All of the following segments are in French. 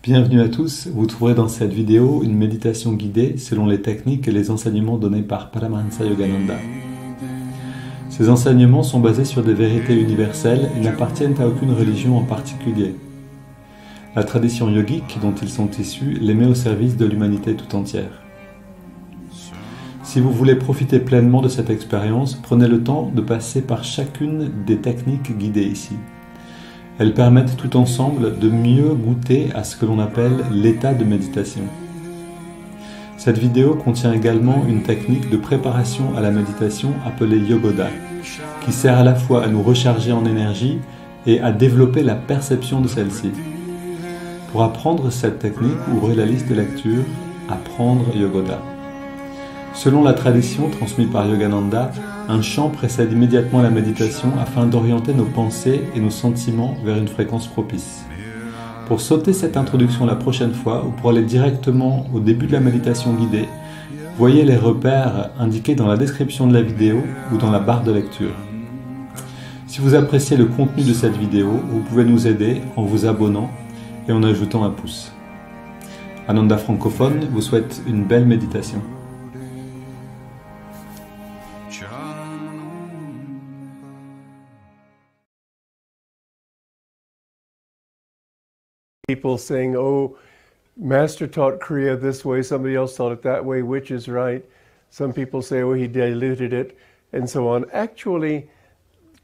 Bienvenue à tous, vous trouverez dans cette vidéo une méditation guidée selon les techniques et les enseignements donnés par Paramahansa Yogananda. Ces enseignements sont basés sur des vérités universelles et n'appartiennent à aucune religion en particulier. La tradition yogique dont ils sont issus les met au service de l'humanité tout entière. Si vous voulez profiter pleinement de cette expérience, prenez le temps de passer par chacune des techniques guidées ici. Elles permettent tout ensemble de mieux goûter à ce que l'on appelle l'état de méditation. Cette vidéo contient également une technique de préparation à la méditation appelée Yogoda, qui sert à la fois à nous recharger en énergie et à développer la perception de celle-ci. Pour apprendre cette technique, ouvrez la liste de lecture « Apprendre Yogoda ». Selon la tradition transmise par Yogananda, un chant précède immédiatement la méditation afin d'orienter nos pensées et nos sentiments vers une fréquence propice. Pour sauter cette introduction la prochaine fois ou pour aller directement au début de la méditation guidée, voyez les repères indiqués dans la description de la vidéo ou dans la barre de lecture. Si vous appréciez le contenu de cette vidéo, vous pouvez nous aider en vous abonnant et en ajoutant un pouce. Ananda Francophone vous souhaite une belle méditation. People saying, oh, Master taught Kriya this way, somebody else taught it that way, which is right? Some people say, oh, he diluted it, and so on. Actually,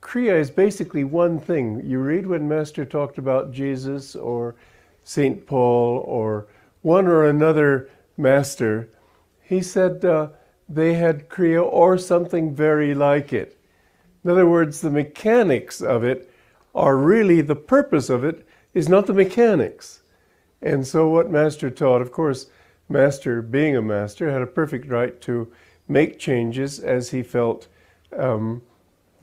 Kriya is basically one thing. You read when Master talked about Jesus or St. Paul or one or another Master, he said they had Kriya or something very like it. In other words, the mechanics of it are really, the purpose of it is not the mechanics. And so what Master taught, of course, Master, being a Master, had a perfect right to make changes as he felt the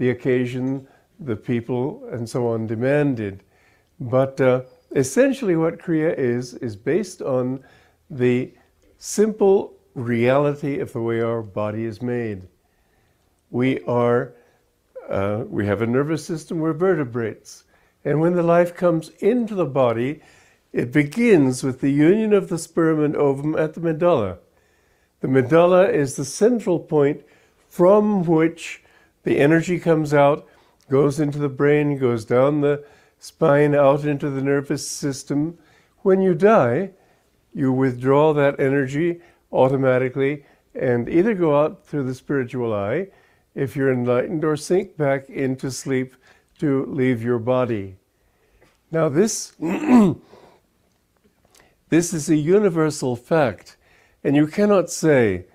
occasion, the people, and so on demanded. But essentially what Kriya is based on the simple reality of the way our body is made. We have a nervous system, we're vertebrates. And when the life comes into the body, it begins with the union of the sperm and ovum at the medulla. The medulla is the central point from which the energy comes out, goes into the brain, goes down the spine, out into the nervous system. When you die, you withdraw that energy automatically and either go out through the spiritual eye, if you're enlightened, or sink back into sleep to leave your body. Now this is a universal fact, and you cannot say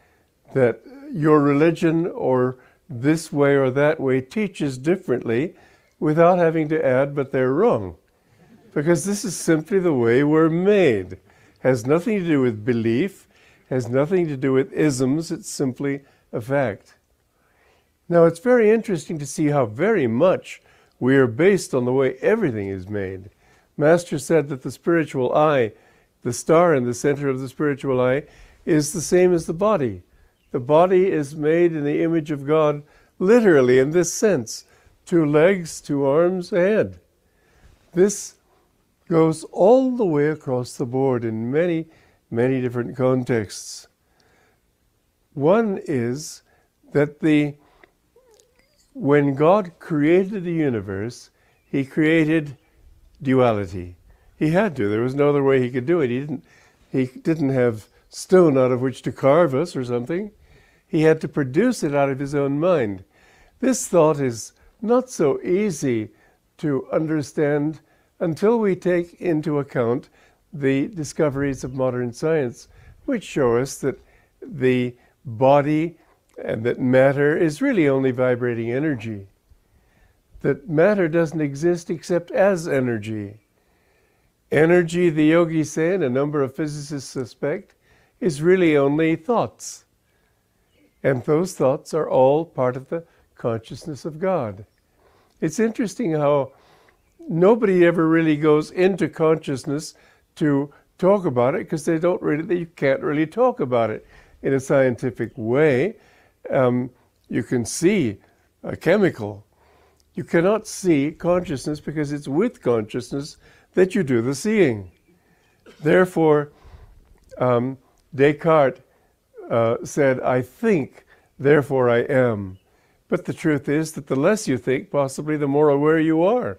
that your religion or this way or that way teaches differently without having to add, but they're wrong. Because this is simply the way we're made. Has nothing to do with belief, has nothing to do with isms, it's simply a fact. Now it's very interesting to see how very much we are based on the way everything is made. Master said that the spiritual eye, the star in the center of the spiritual eye, is the same as the body. The body is made in the image of God, literally in this sense. 2 legs, 2 arms, a head. This goes all the way across the board in many, many different contexts. One is that when God created the universe, he created duality. He had to. There was no other way he could do it. He didn't have stone out of which to carve us or something. He had to produce it out of his own mind. This thought is not so easy to understand until we take into account the discoveries of modern science, which show us that the body and that matter is really only vibrating energy. That matter doesn't exist except as energy. Energy, the yogis say, and a number of physicists suspect, is really only thoughts. And those thoughts are all part of the consciousness of God. It's interesting how nobody ever really goes into consciousness to talk about it because you can't really talk about it in a scientific way. You can see a chemical. You cannot see consciousness because it's with consciousness that you do the seeing. Therefore, Descartes said, I think, therefore I am. But the truth is that the less you think, possibly the more aware you are.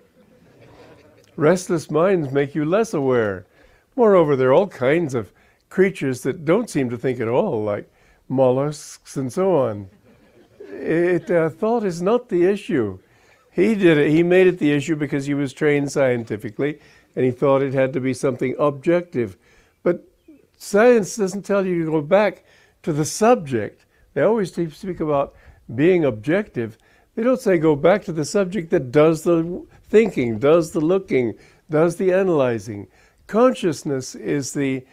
Restless minds make you less aware. Moreover, there are all kinds of creatures that don't seem to think at all, like mollusks and so on. Thought is not the issue. He did it. He made it the issue because he was trained scientifically, and he thought it had to be something objective. But science doesn't tell you to go back to the subject. They always speak about being objective. They don't say go back to the subject that does the thinking, does the looking, does the analyzing. Consciousness is the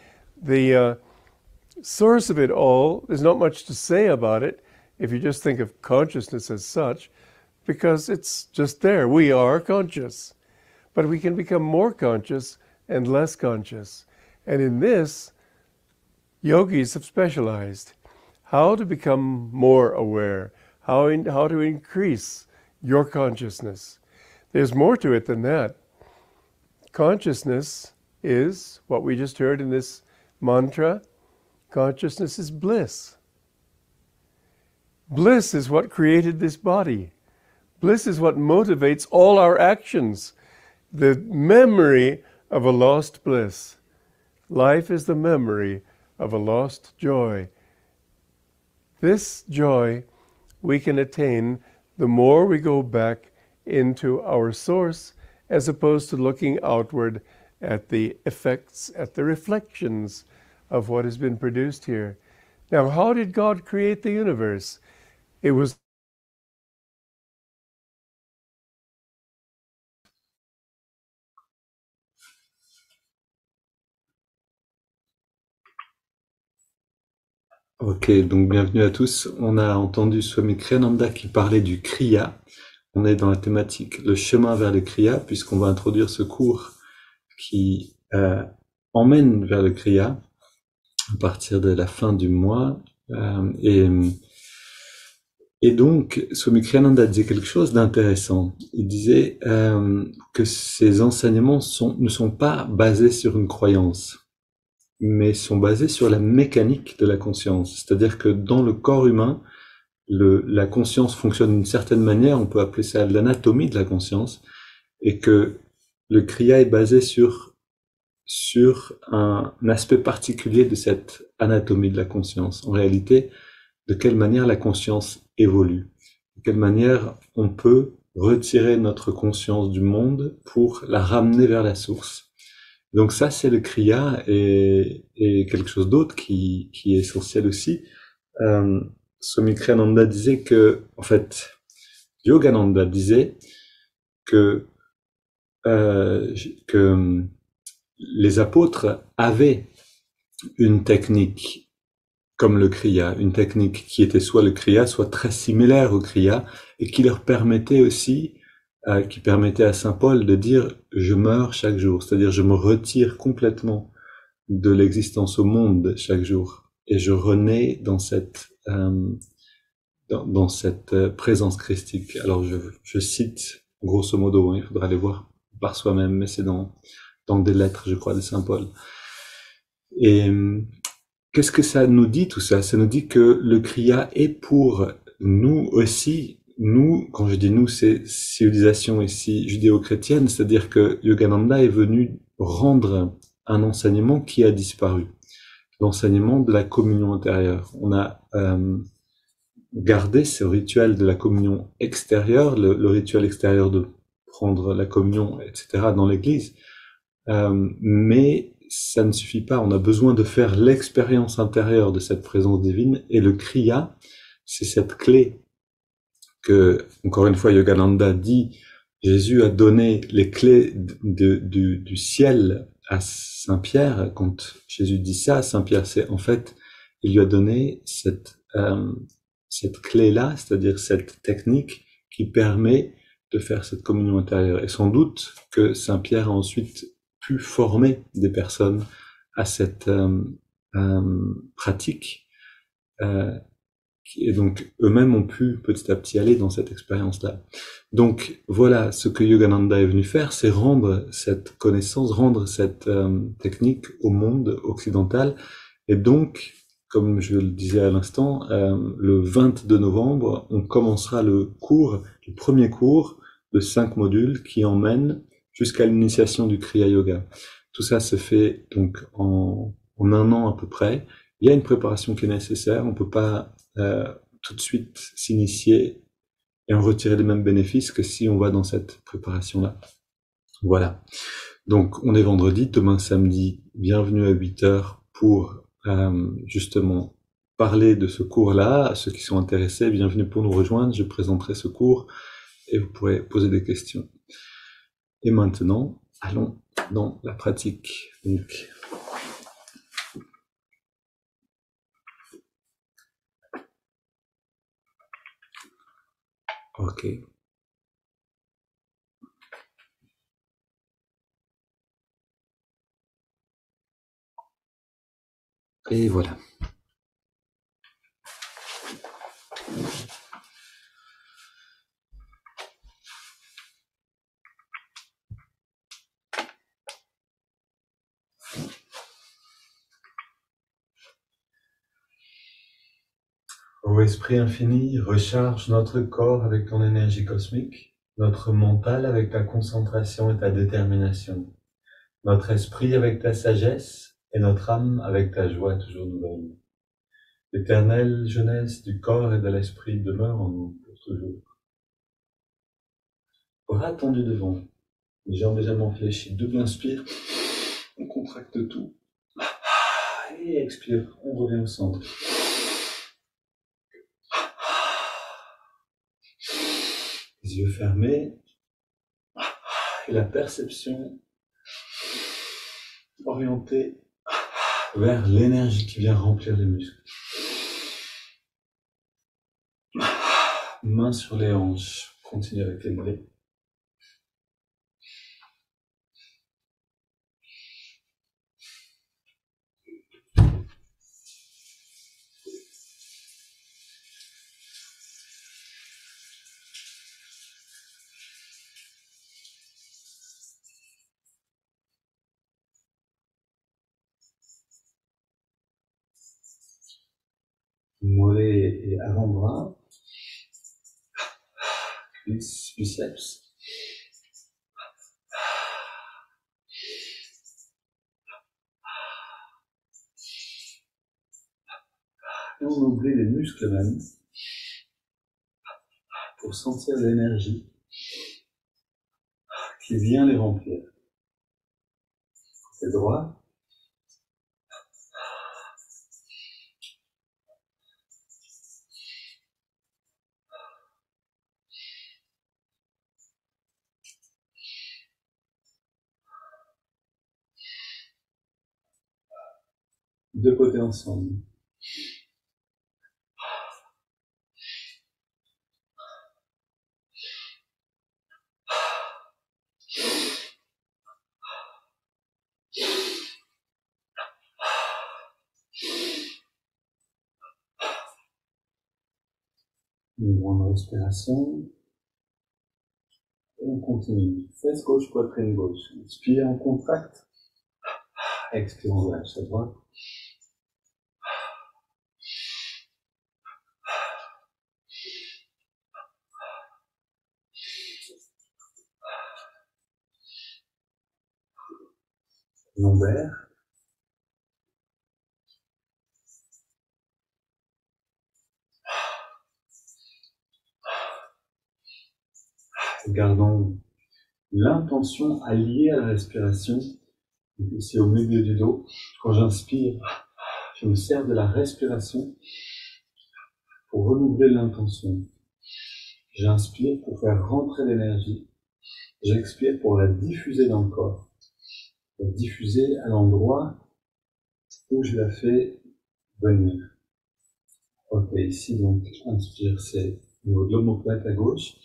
source of it all. There's not much to say about it if you just think of consciousness as such, because it's just there. We are conscious. But we can become more conscious and less conscious. And in this, yogis have specialized. How to become more aware, how to increase your consciousness. There's more to it than that. Consciousness is what we just heard in this mantra. Consciousness is bliss. Bliss is what created this body. Bliss is what motivates all our actions. The memory of a lost bliss. Life is the memory of a lost joy. This joy we can attain the more we go back into our source, as opposed to looking outward at the effects, at the reflections of what has been produced here. Now, how did God create the universe? It was Ok, donc bienvenue à tous. On a entendu Swami Kriyananda qui parlait du Kriya. On est dans la thématique le chemin vers le Kriya, puisqu'on va introduire ce cours qui emmène vers le Kriya à partir de la fin du mois. Et donc, Swami Kriyananda disait quelque chose d'intéressant. Il disait que ces enseignements ne sont pas basés sur une croyance, mais sont basés sur la mécanique de la conscience. C'est-à-dire que dans le corps humain, la conscience fonctionne d'une certaine manière, on peut appeler ça l'anatomie de la conscience, et que le Kriya est basé sur un aspect particulier de cette anatomie de la conscience. En réalité, de quelle manière la conscience évolue, de quelle manière on peut retirer notre conscience du monde pour la ramener vers la source. Donc ça, c'est le Kriya, et quelque chose d'autre qui est essentiel aussi. Swami Kriyananda disait que, en fait, Yogananda disait que les apôtres avaient une technique comme le Kriya, une technique qui était soit le Kriya, soit très similaire au Kriya, et qui leur permettait aussi qui permettait à saint Paul de dire « je meurs chaque jour », c'est-à-dire je me retire complètement de l'existence au monde chaque jour, et je renais dans cette présence christique. Alors je cite grosso modo, hein, il faudra aller voir par soi-même, mais c'est dans des lettres, je crois, de saint Paul. Et qu'est-ce que ça nous dit tout ça? Ça nous dit que le Kriya est pour nous aussi. Nous, quand je dis nous, c'est civilisation ici judéo-chrétienne, c'est-à-dire que Yogananda est venu rendre un enseignement qui a disparu, l'enseignement de la communion intérieure. On a gardé ce rituel de la communion extérieure, le rituel extérieur de prendre la communion, etc. dans l'Église, mais ça ne suffit pas. On a besoin de faire l'expérience intérieure de cette présence divine, et le Kriya, c'est cette clé que, encore une fois, Yogananda dit, Jésus a donné les clés du ciel à Saint Pierre. Quand Jésus dit ça, Saint Pierre, c'est en fait, il lui a donné cette clé-là, c'est-à-dire cette technique qui permet de faire cette communion intérieure. Et sans doute que Saint Pierre a ensuite pu former des personnes à cette pratique Et donc, eux-mêmes ont pu petit à petit aller dans cette expérience-là. Donc, voilà, ce que Yogananda est venu faire, c'est rendre cette connaissance, rendre cette technique au monde occidental. Et donc, comme je le disais à l'instant, le 22 novembre, on commencera le premier cours de 5 modules qui emmène jusqu'à l'initiation du Kriya Yoga. Tout ça se fait donc en un an à peu près. Il y a une préparation qui est nécessaire. On ne peut pas tout de suite s'initier et en retirer les mêmes bénéfices que si on va dans cette préparation-là. Voilà. Donc, on est vendredi, demain samedi, bienvenue à 8 heures pour justement parler de ce cours-là. À ceux qui sont intéressés, bienvenue pour nous rejoindre. Je présenterai ce cours et vous pourrez poser des questions. Et maintenant, allons dans la pratique. Donc, ok. Et voilà. Ô Esprit infini, recharge notre corps avec ton énergie cosmique, notre mental avec ta concentration et ta détermination, notre esprit avec ta sagesse et notre âme avec ta joie toujours nouvelle. L'éternelle jeunesse du corps et de l'esprit demeure en nous pour toujours. Bras tendus devant, les jambes légèrement fléchies, double inspire, on contracte tout. Et expire, on revient au centre. Les yeux fermés, et la perception orientée vers l'énergie qui vient remplir les muscles. Main sur les hanches, continue avec les bras. Mollets et avant-bras, cuisses, biceps. Et on oublie les muscles même pour sentir l'énergie qui vient les remplir. Côté droit. Deux côtés ensemble. Une grande respiration. Et on continue. Fesse gauche, poitrine gauche. Inspire, on contracte. Expire, on relâche à droite. Lombaire. Gardons l'intention alliée à la respiration. Ici au milieu du dos. Quand j'inspire, je me sers de la respiration pour renouveler l'intention. J'inspire pour faire rentrer l'énergie. J'expire pour la diffuser dans le corps. La diffuser à l'endroit où je la fais venir. Ok, ici donc, inspire, c'est au niveau de l'omoplate à gauche.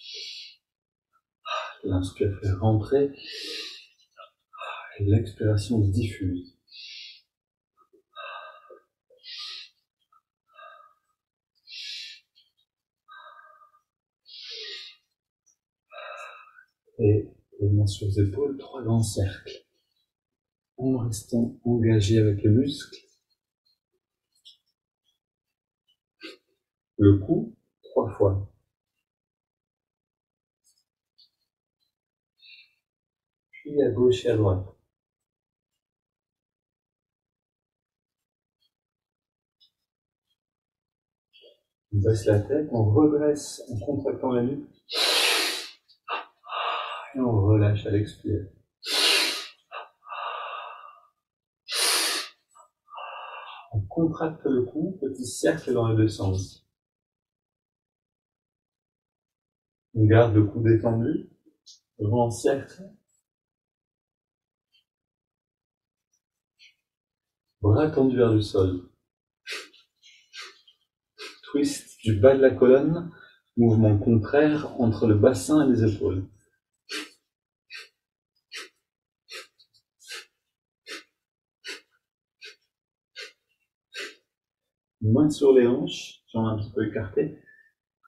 L'inspire fait rentrer. Et l'expiration diffuse. Et les mains sur les épaules, 3 grands cercles. En restant engagé avec le muscle. Le cou, 3 fois. Puis à gauche et à droite. On baisse la tête, on redresse en contractant la nuque. Et on relâche à l'expire. On contracte le cou, petit cercle dans les deux sens. On garde le cou détendu, grand cercle. Bras tendus vers le sol. Twist du bas de la colonne, mouvement contraire entre le bassin et les épaules. Main sur les hanches, jambes un petit peu écartées,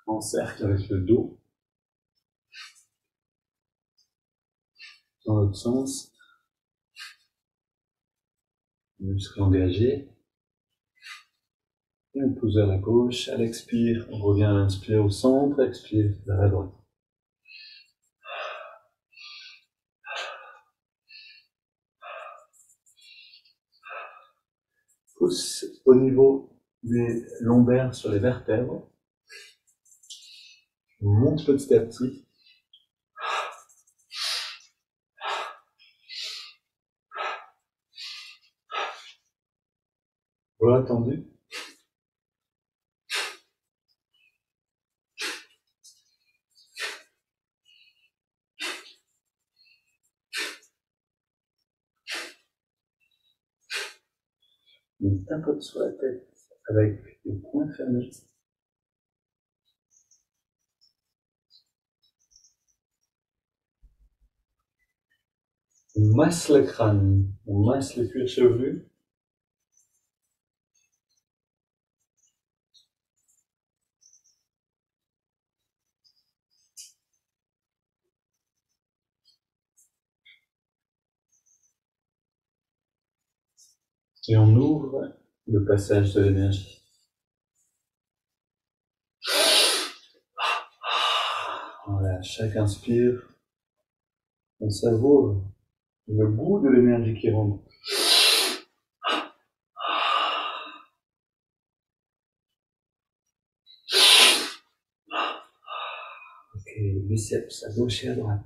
en cercle avec le dos. Dans l'autre sens, muscles engagés. Et on pousse vers la gauche, à l'expire, on revient à l'inspire au centre, expire vers la droite. Pousse au niveau des lombaires sur les vertèbres. On monte petit à petit. Bras tendus. On tapote sur la tête avec les poings fermés. On masse le crâne, on masse le cuir chevelu. Et on ouvre le passage de l'énergie. Voilà, chaque inspire, on savoure le goût de l'énergie qui rentre. Ok, biceps à gauche et à droite.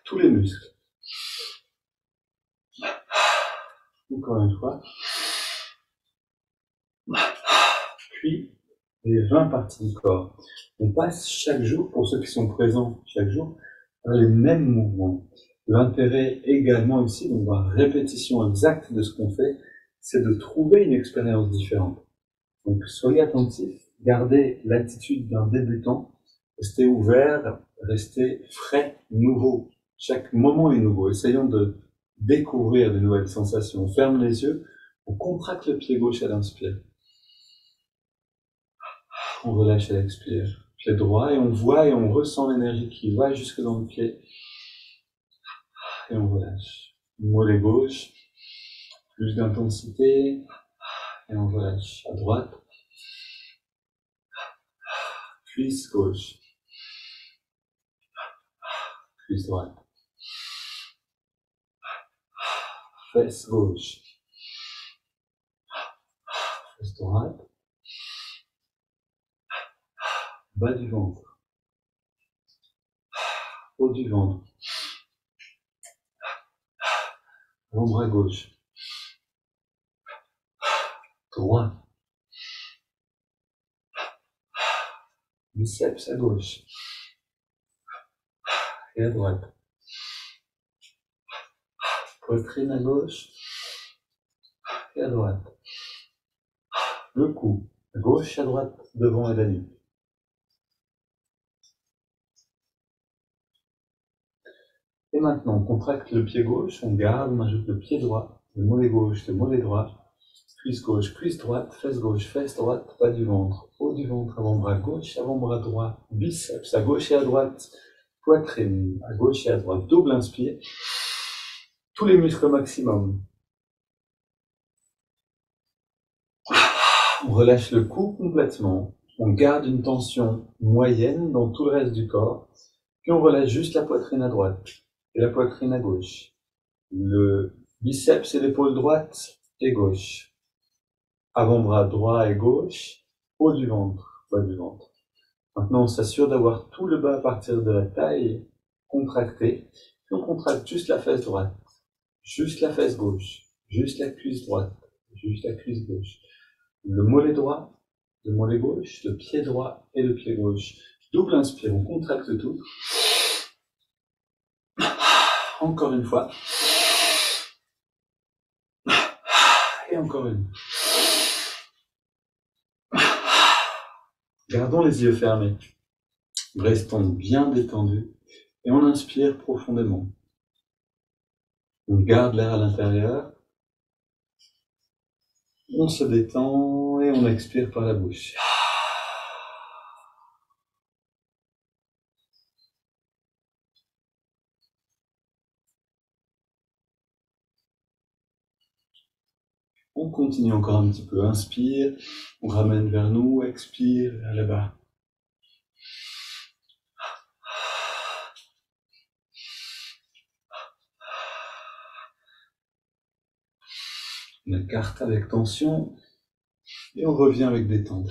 Tous les muscles. Encore une fois. Puis, les 20 parties du corps. On passe chaque jour, pour ceux qui sont présents chaque jour, par les mêmes mouvements. L'intérêt également ici, donc dans la répétition exacte de ce qu'on fait, c'est de trouver une expérience différente. Donc soyez attentifs, gardez l'attitude d'un débutant, restez ouvert, restez frais, nouveau. Chaque moment est nouveau. Essayons de découvrir de nouvelles sensations. On ferme les yeux, on contracte le pied gauche à l'inspire. On relâche à l'expire. Pied droit et on voit et on ressent l'énergie qui va jusque dans le pied. Et on relâche. Mollet gauche, plus d'intensité et on relâche. À droite, cuisse gauche, cuisse droite, fesse gauche, fesse droite, bas du ventre, haut du ventre, avant-bras gauche, droit, biceps à gauche et à droite, poitrine à gauche et à droite, le cou, à gauche et à droite, devant et la nuque. Et maintenant, on contracte le pied gauche, on garde, on ajoute le pied droit, le mollet gauche, le mollet droit, cuisse droite, fesse gauche, fesse droite, bas du ventre, haut du ventre, avant-bras gauche, avant-bras droit, biceps à gauche et à droite, poitrine à gauche et à droite, double inspire, tous les muscles au maximum. On relâche le cou complètement, on garde une tension moyenne dans tout le reste du corps, puis on relâche juste la poitrine à droite et la poitrine à gauche, le biceps et l'épaule droite et gauche, avant-bras droit et gauche, haut du ventre, bas du ventre. Maintenant, on s'assure d'avoir tout le bas à partir de la taille contracté, puis on contracte juste la fesse droite, juste la fesse gauche, juste la cuisse droite, juste la cuisse gauche, le mollet droit, le mollet gauche, le pied droit et le pied gauche. Double inspire, on contracte tout. Encore une fois. Et encore une. Gardons les yeux fermés. Restons bien détendus et on inspire profondément. On garde l'air à l'intérieur. On se détend et on expire par la bouche. On continue encore un petit peu. Inspire, on ramène vers nous, expire vers le bas. On écarte avec tension et on revient avec détente.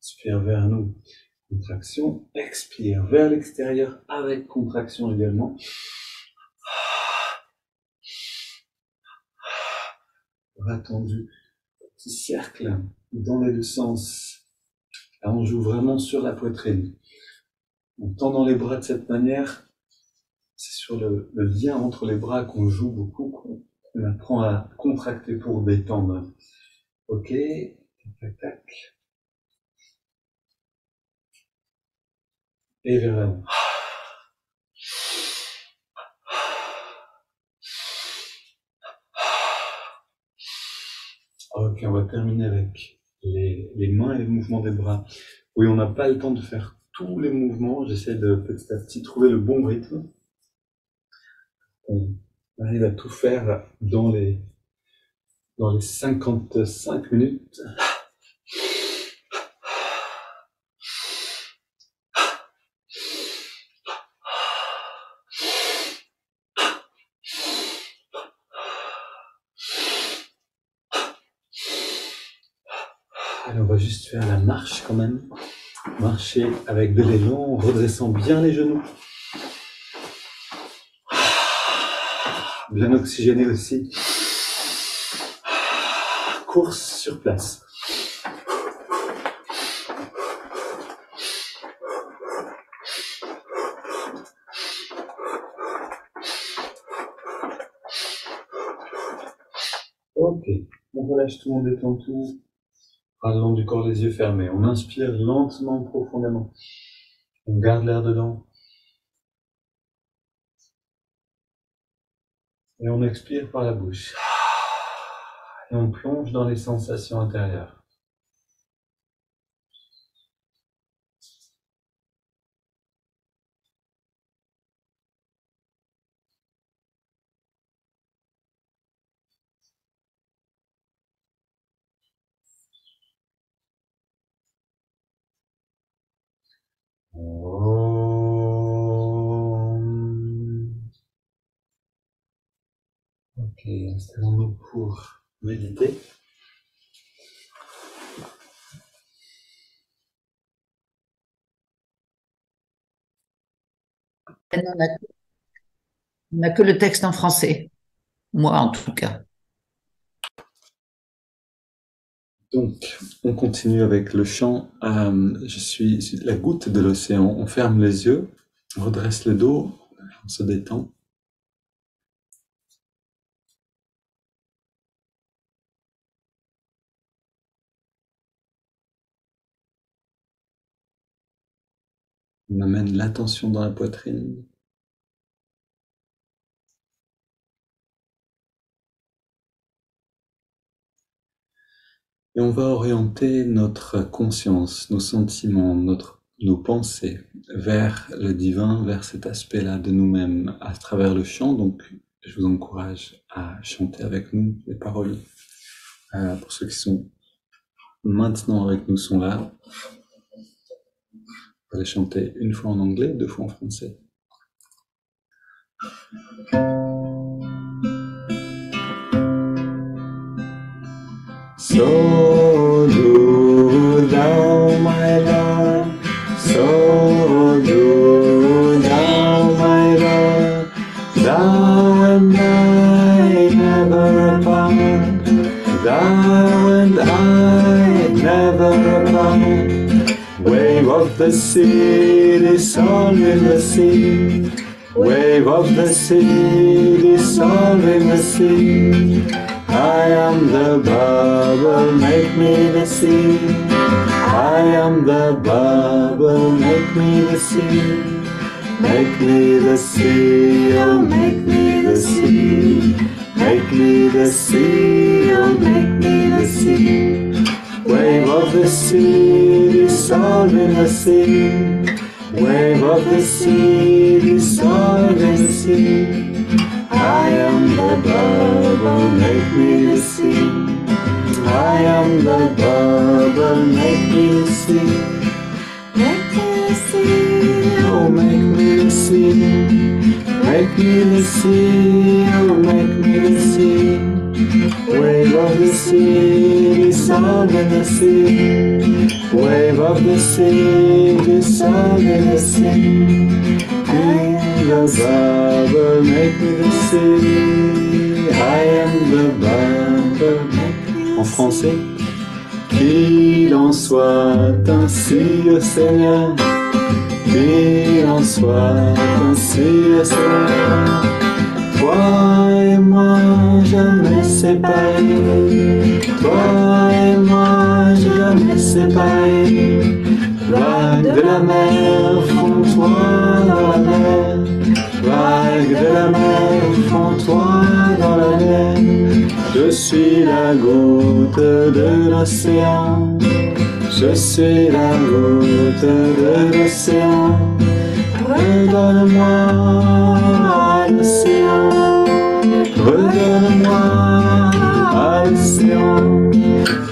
Inspire vers nous, contraction, expire vers l'extérieur avec contraction également. Bras tendu, petit cercle dans les deux sens. Là, on joue vraiment sur la poitrine. En tendant les bras de cette manière, c'est sur le lien entre les bras qu'on joue beaucoup, qu'on apprend à contracter pour détendre. Ok, tac, tac. Et vers l'avant. Ok, on va terminer avec les mains et le mouvement des bras. Oui, on n'a pas le temps de faire tous les mouvements. J'essaie de petit à petit trouver le bon rythme. On arrive à tout faire dans les 55 minutes. Alors, on va juste faire la marche quand même. Marcher avec de l'élan, en redressant bien les genoux. Bien oxygéné aussi. Course sur place. Ok, on relâche tout, on détend tout. Bras le long du corps, les yeux fermés. On inspire lentement, profondément. On garde l'air dedans. Et on expire par la bouche. Et on plonge dans les sensations intérieures. Ok, installons-nous pour méditer. On n'a que le texte en français, moi en tout cas. Donc, on continue avec le chant. Je suis la goutte de l'océan. On ferme les yeux, on redresse le dos, on se détend. On amène l'attention dans la poitrine. Et on va orienter notre conscience, nos sentiments, nos pensées vers le divin, vers cet aspect-là de nous-mêmes à travers le chant. Donc, je vous encourage à chanter avec nous les paroles. Pour ceux qui sont maintenant avec nous sont là. On va les chanter une fois en anglais, 2 fois en français. So do thou, my Lord, so do thou, my Lord, thou and I never apart, thou and I never apart. Wave of the sea, dissolving the sea, wave of the sea, dissolving the sea. I am the bubble, make me the sea. I am the bubble, make me the sea. Make me the sea, oh make me the sea. Make me the sea, oh make me the sea. Wave of the sea, dissolving the sea. Wave of the sea, dissolving the sea. I am the bubble, make me the sea. I am the bubble, make me the sea. Make me the sea, oh make me the sea. Make me the sea, oh make me the sea. Wave of the sea, dissolving the sea. Wave of the sea, dissolving the sea. I am the bubble, make me the sea. I am the bubble, make me the sea. En français. Qu'il en soit ainsi, ô Seigneur. Qu'il en soit ainsi, ô Seigneur. Toi et moi jamais séparés, toi et moi jamais séparés. Vagues de la mer, fonds-toi dans la mer. Vagues de la mer, fonds-toi dans la mer. Je suis la goutte de l'océan. Je suis la goutte de l'océan. Redonne-moi à l'océan. Redonne-moi à l'océan.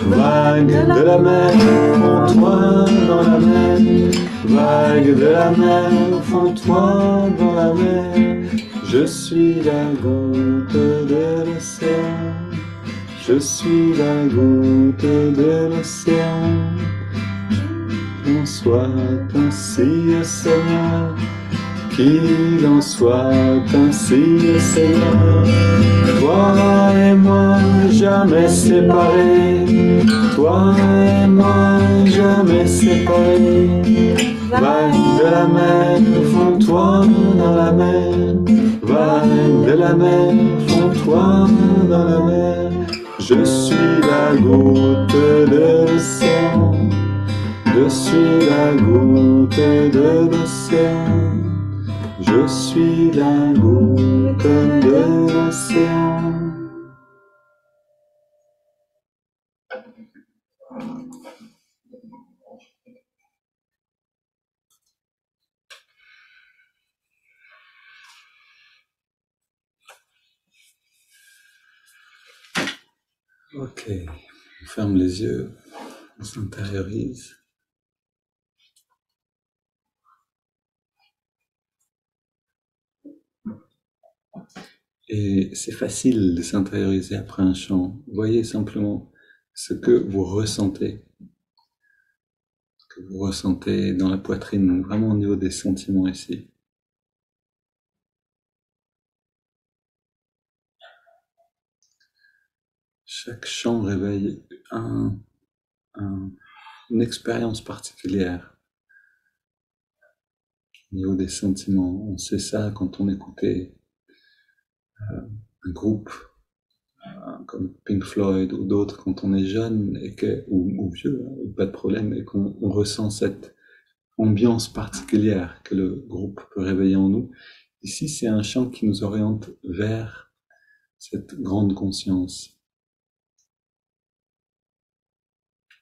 Vague de la mer, fonds-toi dans la mer. Vague de la mer, fonds-toi dans la mer. Je suis la goutte de l'océan. Je suis la goutte de l'océan. Qu'il en soit ainsi, ô Seigneur. Qu'il en soit ainsi, ô Seigneur. Toi et moi jamais séparés. Toi et moi jamais séparés. Vague de la mer, fonds-toi dans la mer. Vague de la mer, fonds-toi dans la mer. Je suis la goutte de l'océan. Je suis la goutte de l'océan. Je suis la goutte de l'océan. Ok, on ferme les yeux, on s'intériorise. Et c'est facile de s'intérioriser après un chant. Voyez simplement ce que vous ressentez. Ce que vous ressentez dans la poitrine, donc vraiment au niveau des sentiments ici. Chaque chant réveille une expérience particulière. Au niveau des sentiments, on sait ça quand on écoutait un groupe comme Pink Floyd ou d'autres quand on est jeune ou vieux, pas de problème, et qu'on ressent cette ambiance particulière que le groupe peut réveiller en nous. Ici, c'est un chant qui nous oriente vers cette grande conscience.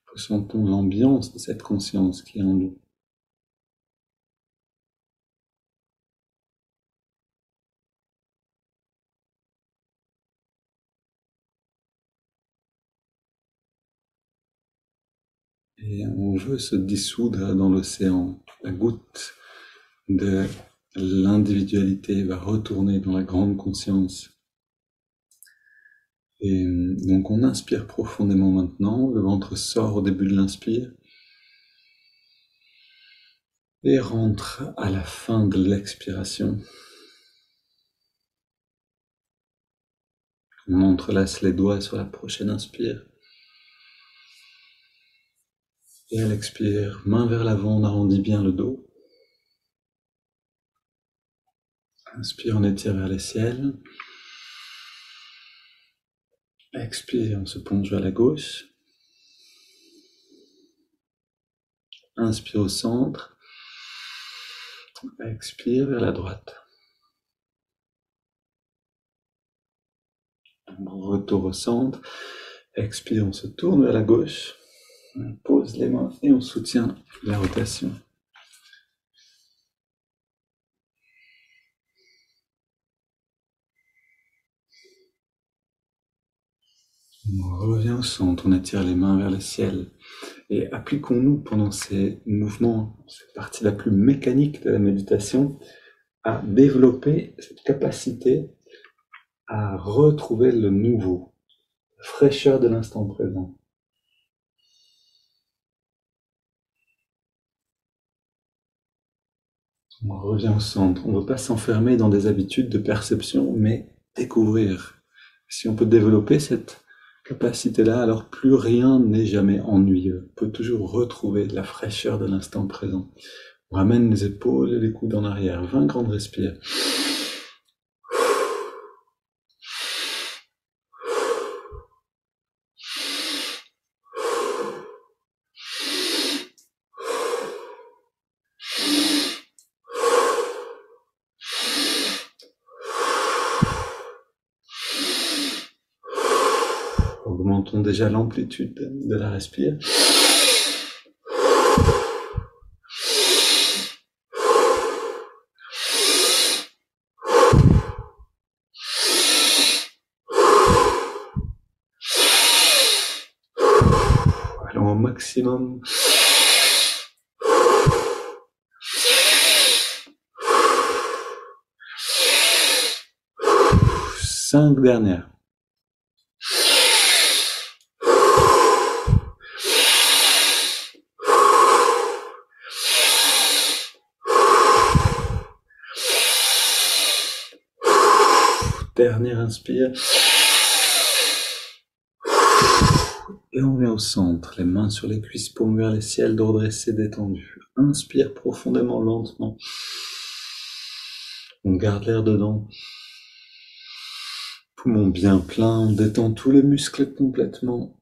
Ressentons l'ambiance de cette conscience qui est en nous. Et on veut se dissoudre dans l'océan. La goutte de l'individualité va retourner dans la grande conscience. Et donc on inspire profondément maintenant, le ventre sort au début de l'inspire et rentre à la fin de l'expiration. On entrelace les doigts sur la prochaine inspire. Et à l'expire, main vers l'avant, on arrondit bien le dos. Inspire, on étire vers les ciels. Expire, on se plonge vers la gauche. Inspire au centre. Expire vers la droite. Retour au centre. Expire, on se tourne vers la gauche. On pose les mains et on soutient la rotation. On revient au centre, on étire les mains vers le ciel. Et appliquons-nous pendant ces mouvements, cette partie la plus mécanique de la méditation, à développer cette capacité à retrouver le nouveau, la fraîcheur de l'instant présent. On revient au centre, on ne veut pas s'enfermer dans des habitudes de perception, mais découvrir. Si on peut développer cette capacité-là, alors plus rien n'est jamais ennuyeux. On peut toujours retrouver la fraîcheur de l'instant présent. On ramène les épaules et les coudes en arrière. 20 grandes respires. Augmentons déjà l'amplitude de la respire. Allons au maximum. 5 dernières. Dernière inspire. Et on vient au centre, les mains sur les cuisses, paumes vers les ciels, dos dressé, détendu. Inspire profondément, lentement. On garde l'air dedans. Poumon bien plein, on détend tous les muscles complètement.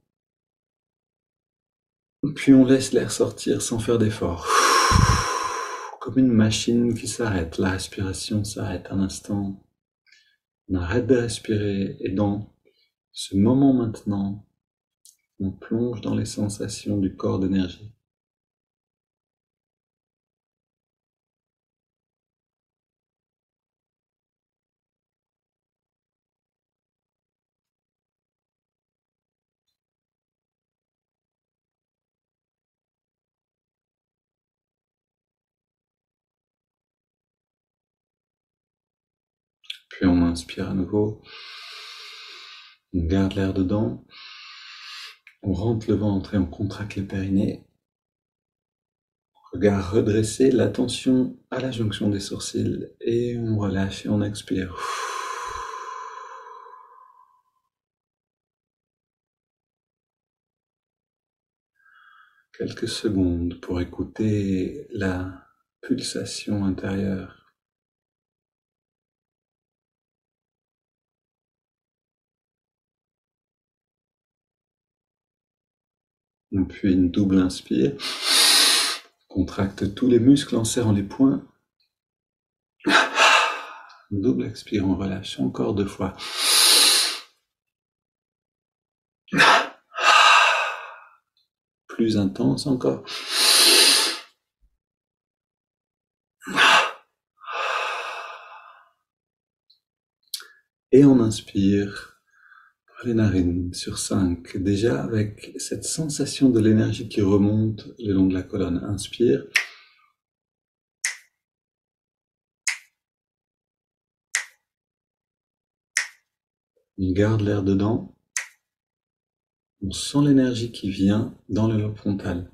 Puis on laisse l'air sortir sans faire d'effort. Comme une machine qui s'arrête, la respiration s'arrête un instant. On arrête de respirer et dans ce moment maintenant, on plonge dans les sensations du corps d'énergie. Puis on inspire à nouveau, on garde l'air dedans, on rentre le ventre et on contracte les périnées. Regard redressé, l'attention à la jonction des sourcils et on relâche et on expire. Quelques secondes pour écouter la pulsation intérieure. Puis une double inspire. Contracte tous les muscles en serrant les poings. Double expire, on relâche encore 2 fois. plus intense encore. Et on inspire par les narines sur 5, déjà avec cette sensation de l'énergie qui remonte le long de la colonne. Inspire. On garde l'air dedans. On sent l'énergie qui vient dans le lobe frontal.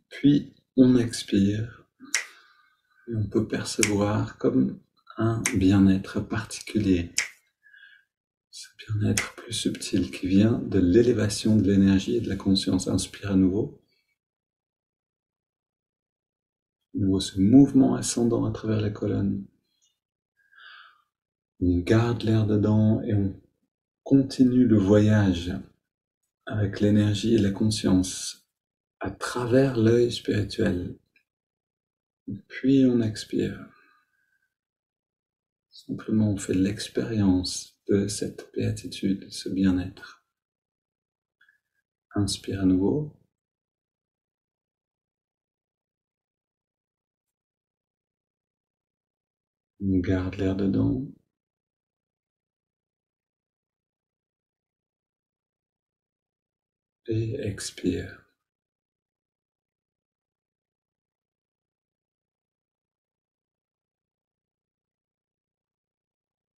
Puis on expire. Et on peut percevoir comme un bien-être particulier. Ce bien-être plus subtil qui vient de l'élévation de l'énergie et de la conscience. Inspire à nouveau. À nouveau ce mouvement ascendant à travers la colonne. On garde l'air dedans et on continue le voyage avec l'énergie et la conscience à travers l'œil spirituel. Puis on expire. Simplement on fait l'expérience de cette béatitude, de ce bien-être. Inspire à nouveau. On garde l'air dedans. Et expire.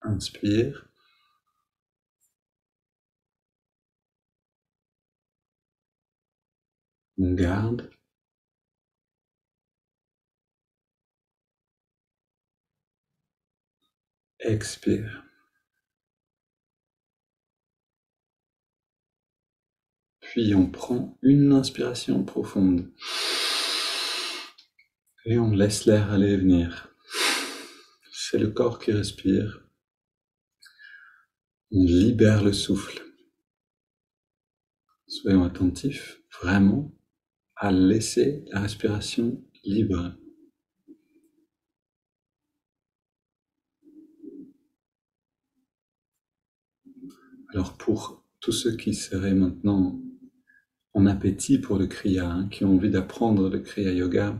Inspire. On garde. Expire. Puis on prend une inspiration profonde. Et on laisse l'air aller et venir. C'est le corps qui respire. On libère le souffle. Soyons attentifs, vraiment, à laisser la respiration libre. Alors pour tous ceux qui seraient maintenant en appétit pour le Kriya, qui ont envie d'apprendre le Kriya Yoga,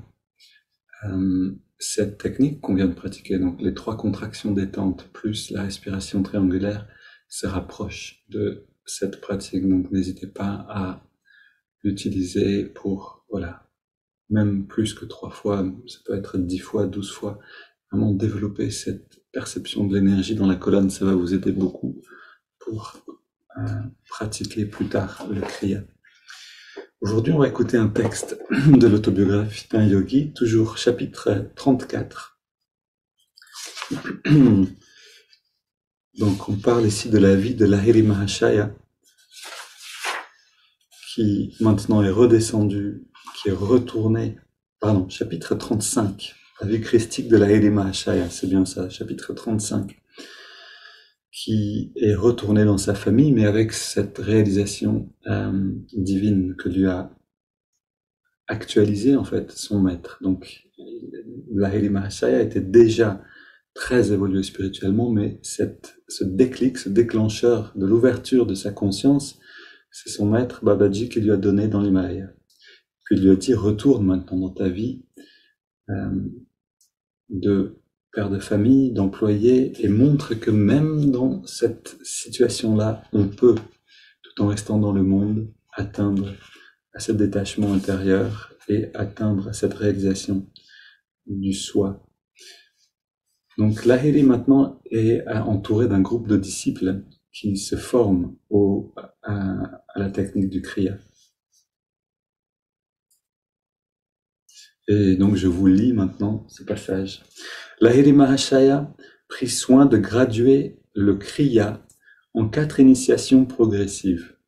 cette technique qu'on vient de pratiquer, donc les 3 contractions détente plus la respiration triangulaire, se rapproche de cette pratique. Donc n'hésitez pas à l'utiliser pour, voilà, même plus que 3 fois, ça peut être 10 fois, 12 fois, vraiment développer cette perception de l'énergie dans la colonne, ça va vous aider beaucoup pour pratiquer plus tard le Kriya. Aujourd'hui, on va écouter un texte de l'autobiographie d'un yogi, toujours chapitre 34. Donc, on parle ici de la vie de Lahiri Mahashaya, qui maintenant est redescendu, qui est retourné, chapitre 35, la vie christique de Lahiri Mahashaya, c'est bien ça, chapitre 35, qui est retourné dans sa famille, mais avec cette réalisation divine que lui a actualisé en fait son maître. Donc, Lahiri Mahashaya était déjà très évolué spirituellement, mais ce déclic, ce déclencheur de l'ouverture de sa conscience, c'est son maître Babaji qui lui a donné dans l'Himalaya. Puis il lui a dit, retourne maintenant dans ta vie de père de famille, d'employé, et montre que même dans cette situation-là, on peut, tout en restant dans le monde, atteindre à ce détachement intérieur et atteindre à cette réalisation du soi. Donc Lahiri maintenant est entouré d'un groupe de disciples qui se forment à la technique du Kriya. Et donc je vous lis maintenant ce passage. Lahiri Mahashaya prit soin de graduer le Kriya en 4 initiations progressives.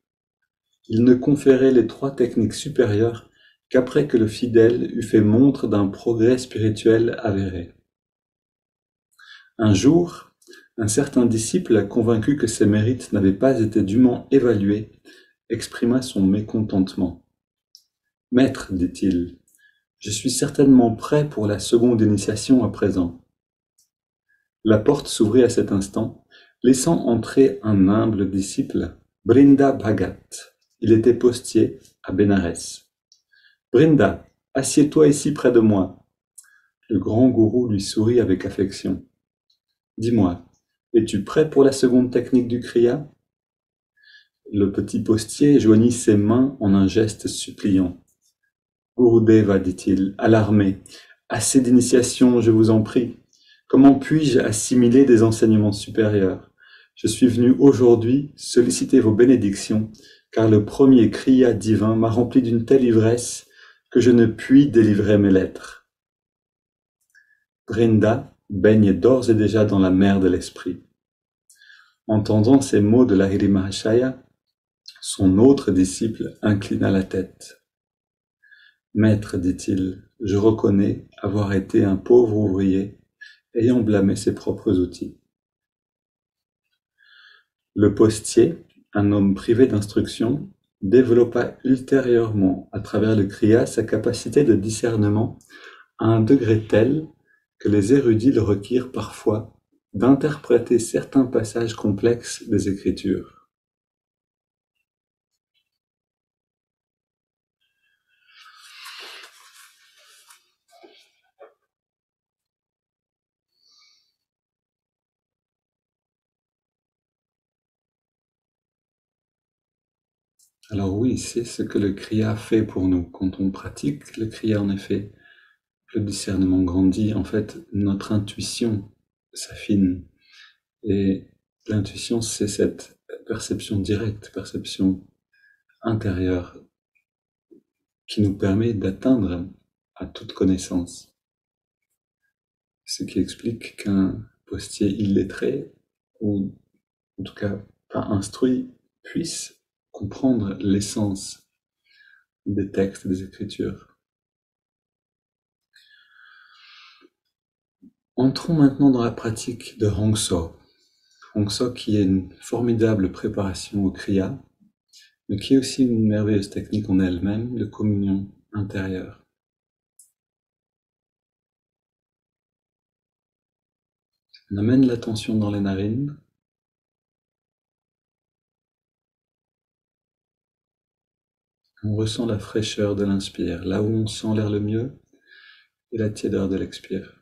Il ne conférait les 3 techniques supérieures qu'après que le fidèle eut fait montre d'un progrès spirituel avéré. Un jour, un certain disciple, convaincu que ses mérites n'avaient pas été dûment évalués, exprima son mécontentement. « Maître, dit-il, je suis certainement prêt pour la seconde initiation à présent. » La porte s'ouvrit à cet instant, laissant entrer un humble disciple, Brinda Bhagat, Il était postier à Bénarès. Brinda, assieds-toi ici près de moi. Le grand gourou lui sourit avec affection. Dis-moi, es-tu prêt pour la seconde technique du kriya? Le petit postier joignit ses mains en un geste suppliant. Gurudeva, dit-il, alarmé, assez d'initiation, je vous en prie. Comment puis-je assimiler des enseignements supérieurs? Je suis venu aujourd'hui solliciter vos bénédictions, car le premier kriya divin m'a rempli d'une telle ivresse que je ne puis délivrer mes lettres. Brinda baigne d'ores et déjà dans la mer de l'esprit. Entendant ces mots de Lahiri Mahashaya, son autre disciple inclina la tête. Maître, dit-il, je reconnais avoir été un pauvre ouvrier ayant blâmé ses propres outils. Le postier, un homme privé d'instruction, développa ultérieurement à travers le kriya sa capacité de discernement à un degré tel que les érudits le requirent parfois d'interpréter certains passages complexes des Écritures. Alors oui, c'est ce que le kriya fait pour nous. Quand on pratique le kriya, en effet, le discernement grandit. En fait, notre intuition s'affine. Et l'intuition, c'est cette perception directe, perception intérieure, qui nous permet d'atteindre à toute connaissance. Ce qui explique qu'un postier illettré, ou en tout cas pas instruit, puisse comprendre l'essence des textes, des Écritures. Entrons maintenant dans la pratique de Hongso. Hongso qui est une formidable préparation au kriya, mais qui est aussi une merveilleuse technique en elle-même de communion intérieure. On amène l'attention dans les narines. On ressent la fraîcheur de l'inspire, là où on sent l'air le mieux, et la tiédeur de l'expire.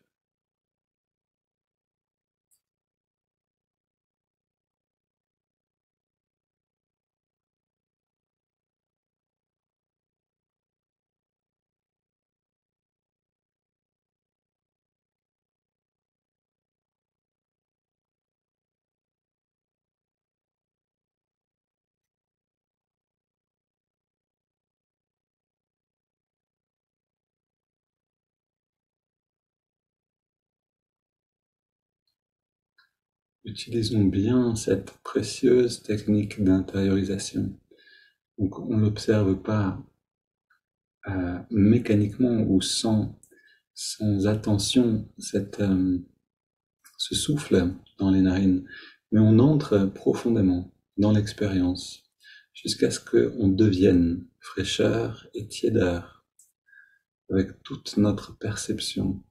Utilisons bien cette précieuse technique d'intériorisation. Donc on ne l'observe pas mécaniquement ou sans attention ce souffle dans les narines, mais on entre profondément dans l'expérience jusqu'à ce qu'on devienne fraîcheur et tiédeur avec toute notre perception.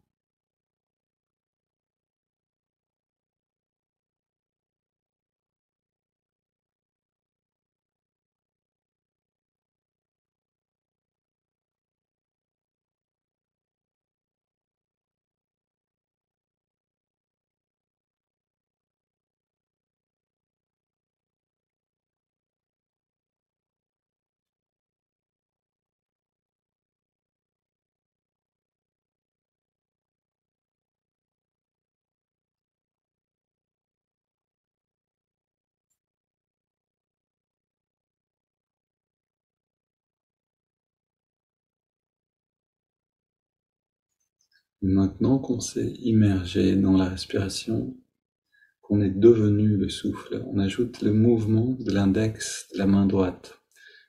Maintenant qu'on s'est immergé dans la respiration, qu'on est devenu le souffle, on ajoute le mouvement de l'index de la main droite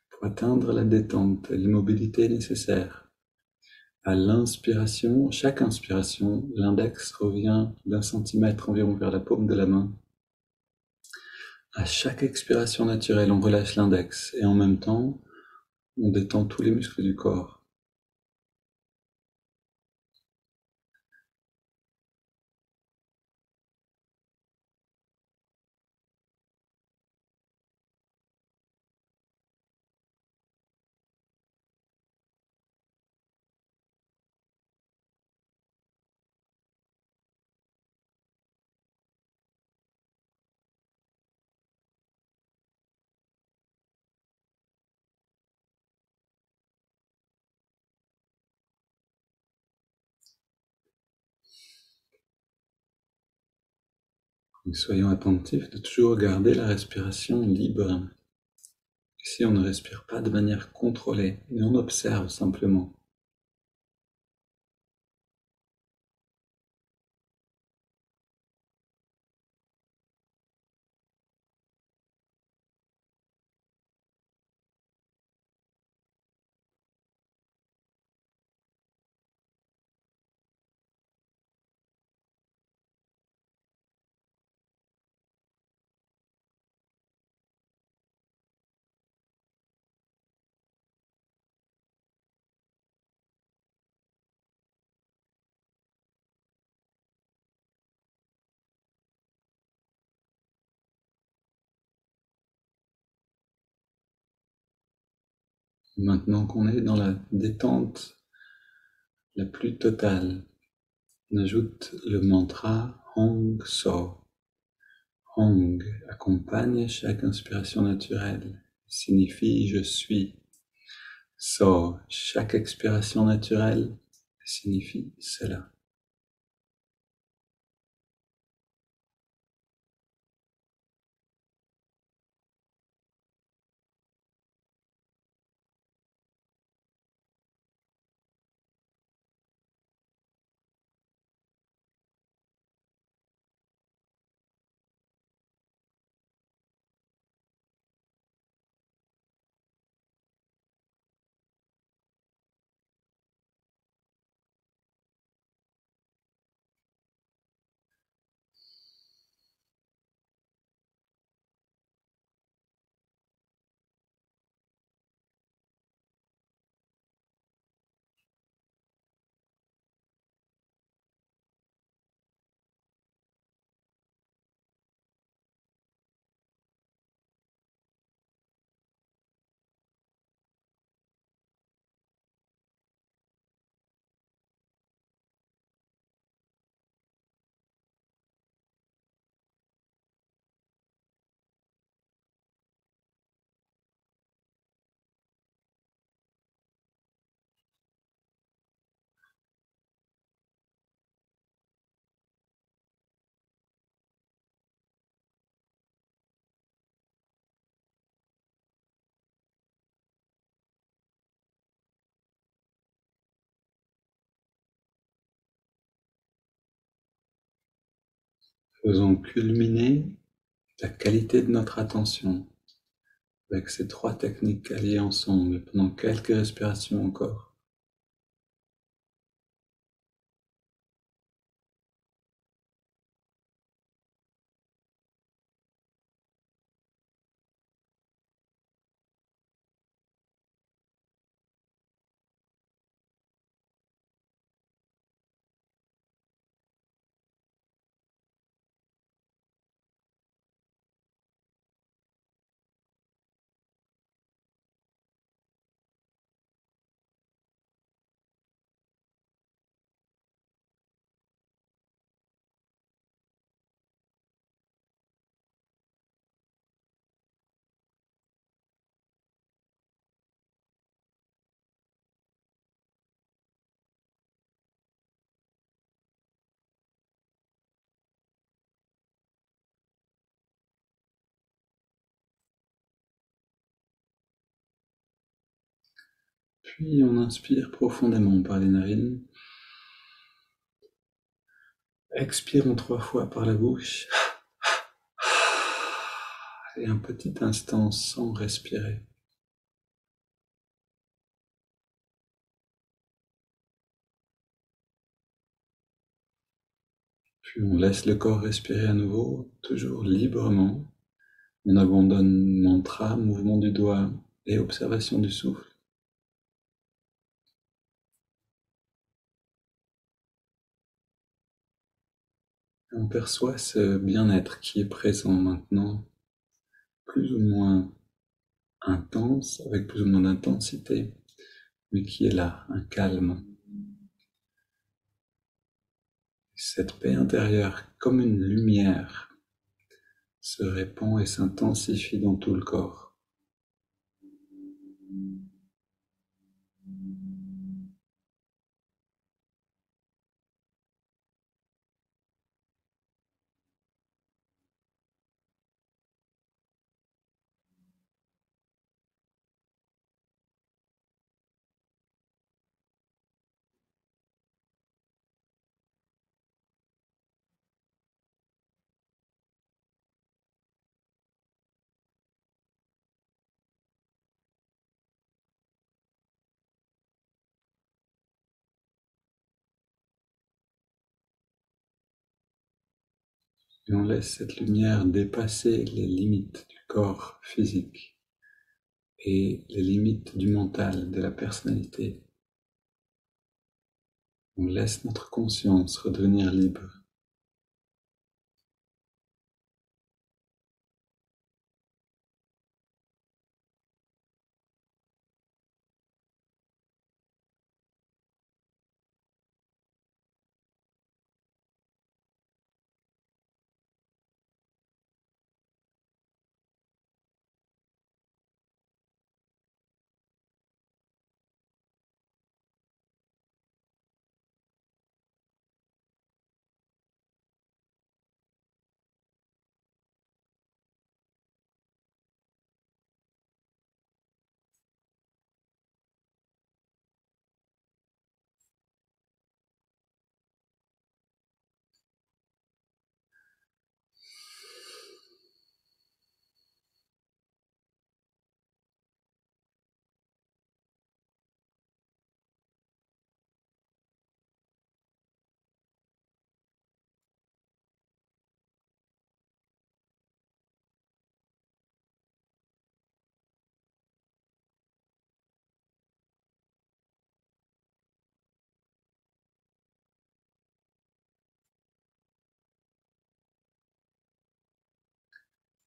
pour atteindre la détente et l'immobilité nécessaire. À l'inspiration, chaque inspiration, l'index revient d'1 centimètre environ vers la paume de la main. À chaque expiration naturelle, on relâche l'index et en même temps, on détend tous les muscles du corps. Donc, soyons attentifs de toujours garder la respiration libre. Ici, on ne respire pas de manière contrôlée, mais on observe simplement. Maintenant qu'on est dans la détente la plus totale, on ajoute le mantra Hong So. Hong accompagne chaque inspiration naturelle, signifie je suis. So, chaque expiration naturelle signifie cela. Faisons culminer la qualité de notre attention avec ces trois techniques alliées ensemble pendant quelques respirations encore. Puis on inspire profondément par les narines. Expirons 3 fois par la bouche. Et un petit instant sans respirer. Puis on laisse le corps respirer à nouveau, toujours librement. On abandonne mantra, mouvement du doigt et observation du souffle. Et on perçoit ce bien-être qui est présent maintenant, plus ou moins intense, avec plus ou moins d'intensité, mais qui est là, un calme. Cette paix intérieure, comme une lumière, se répand et s'intensifie dans tout le corps. Et on laisse cette lumière dépasser les limites du corps physique et les limites du mental, de la personnalité. On laisse notre conscience redevenir libre.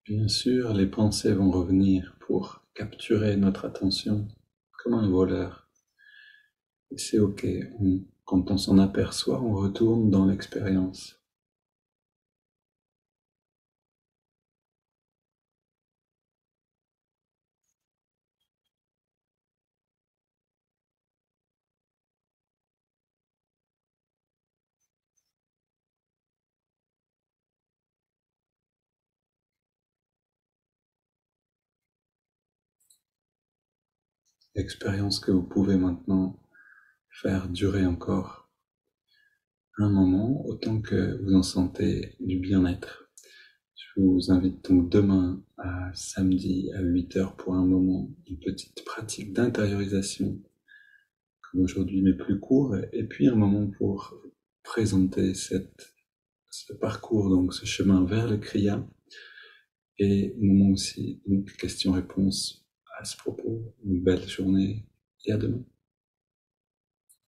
Bien sûr, les pensées vont revenir pour capturer notre attention comme un voleur. Et c'est ok, quand on s'en aperçoit, on retourne dans l'expérience. Expérience que vous pouvez maintenant faire durer encore un moment, autant que vous en sentez du bien-être. Je vous invite donc demain à samedi à 8 h pour un moment, une petite pratique d'intériorisation, comme aujourd'hui mais plus court, et puis un moment pour présenter ce parcours, donc ce chemin vers le Kriya, et un moment aussi, donc questions-réponses à ce propos. Une belle journée et à demain.